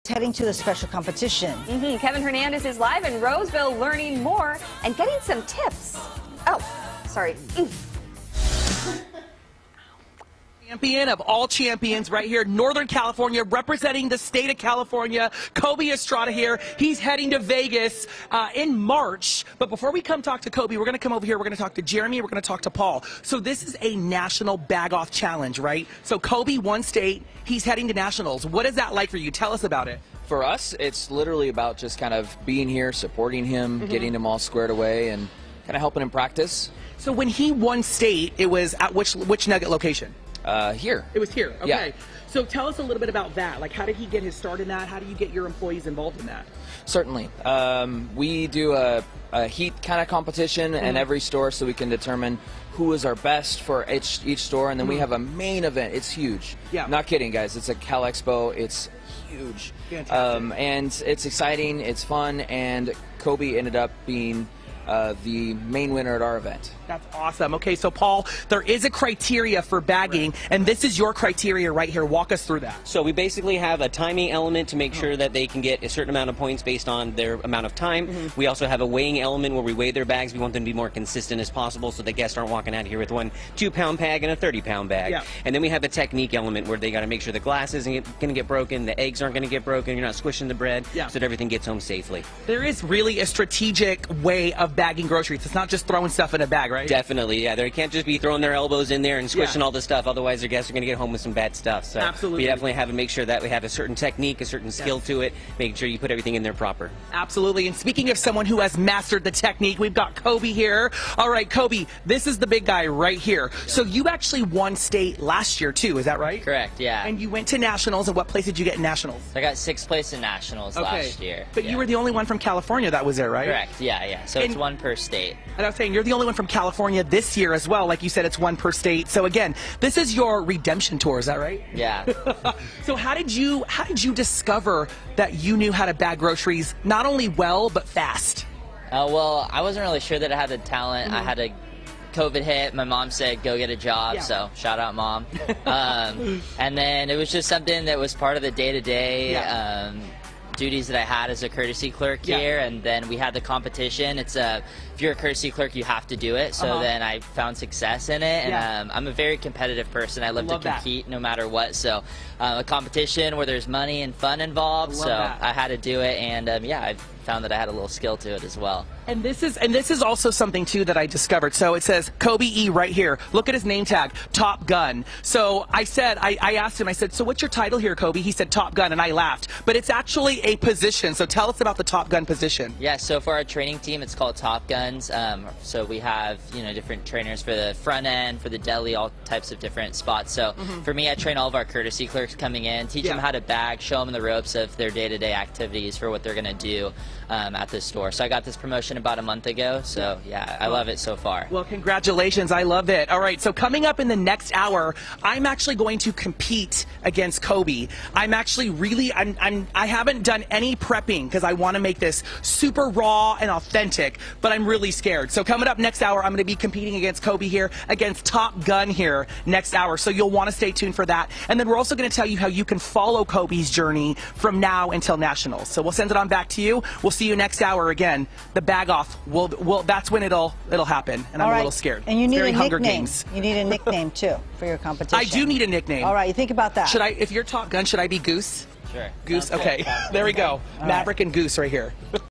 heading to the special competition. Kevin Hernandez is live in Roseville learning more and getting some tips. Oh, sorry. Champion of all champions right here, Northern California, representing the state of California, Kobe Estrada here. He's heading to Vegas in March. But before we come talk to Kobe, we're going to come over here. We're going to talk to Jeremy. We're going to talk to Paul. So this is a national bag-off challenge, right? So Kobe won state. He's heading to nationals. What is that like for you? Tell us about it. For us, it's literally about just kind of being here, supporting him, getting him all squared away, and kind of helping him practice. So when he won state, it was at which Nugget location? Here. It was here. Okay. Yeah. So tell us a little bit about that. Like, how did he get his start in that? How do you get your employees involved in that? Certainly. We do a heat kind of competition in every store so we can determine who is our best for each store, and then we have a main event. It's huge. Yeah. Not kidding, guys. It's a Cal Expo. It's huge. Fantastic. And it's exciting. It's fun. And Kobe ended up being the main winner at our event. That's awesome. Okay, so Paul, there is a criteria for bagging, and this is your criteria right here. Walk us through that. So we basically have a timing element to make sure that they can get a certain amount of points based on their amount of time. We also have a weighing element where we weigh their bags. We want them to be more consistent as possible so the guests aren't walking out here with one 2-pound bag and a 30-pound bag. Yeah. And then we have a technique element where they got to make sure the glass isn't going to get broken, the eggs aren't going to get broken, you're not squishing the bread, so that everything gets home safely. There is really a strategic way of bagging groceries. It's not just throwing stuff in a bag, right? Definitely, yeah. They can't just be throwing their elbows in there and squishing all the stuff. Otherwise, their guests are going to get home with some bad stuff. So absolutely. We definitely have to make sure that we have a certain technique, a certain skill to it, making sure you put everything in there proper. Absolutely. And speaking of someone who has mastered the technique, we've got Kobe here. All right, Kobe, this is the big guy right here. So you actually won state last year, too. Is that right? Correct, yeah. And you went to nationals. And what place did you get in nationals? I got 6th place in nationals last year. But you were the only one from California that was there, right? Correct, yeah. So it's one per state. And I was saying, you're the only one from California this year as well. Like you said, it's one per state. So again, this is your redemption tour, is that right? Yeah. So how did you discover that you knew how to bag groceries not only well but fast? Well, I wasn't really sure that I had the talent. I had a COVID hit. My mom said, go get a job, so shout out, Mom. And then it was just something that was part of the day-to-day duties that I had as a courtesy clerk here, and then we had the competition. It's if you're a courtesy clerk, you have to do it. So then I found success in it, and I'm a very competitive person. I love to compete no matter what. So a competition where there's money and fun involved. So I had to do it, and I found that I had a little skill to it as well. And this is also something too that I discovered. So it says Kobe E right here. Look at his name tag, Top Gun. So I said, I asked him, I said, so what's your title here, Kobe? He said Top Gun, and I laughed. But it's actually a position. So tell us about the Top Gun position. Yeah, so for our training team, it's called Top Guns. So we have, different trainers for the front end, for the deli, all types of different spots. So for me, I train all of our courtesy clerks coming in, teach them how to bag, show them the ropes of their day-to-day activities for what they're going to do at the store. So I got this promotion about a month ago, so I love it so far. Well, congratulations. I love it. All right, so coming up in the next hour, I'm actually going to compete against Kobe. I'm actually I haven't done any prepping because I want to make this super raw and authentic, but I'm really scared. So coming up next hour, I'm going to be competing against Kobe here, against Top Gun here next hour, so you'll want to stay tuned for that. And then we're also going to tell you how you can follow Kobe's journey from now until nationals. So we'll send it on back to you. We'll see you next hour again. The bag off. That's when it'll happen, and I'm a little scared. And you need a Hunger nickname. Games. You need a nickname too for your competition. I do need a nickname. All right, you think about that. Should I? If you're Top Gun, should I be Goose? Sure. Goose. Okay. There we go. Maverick and Goose right here.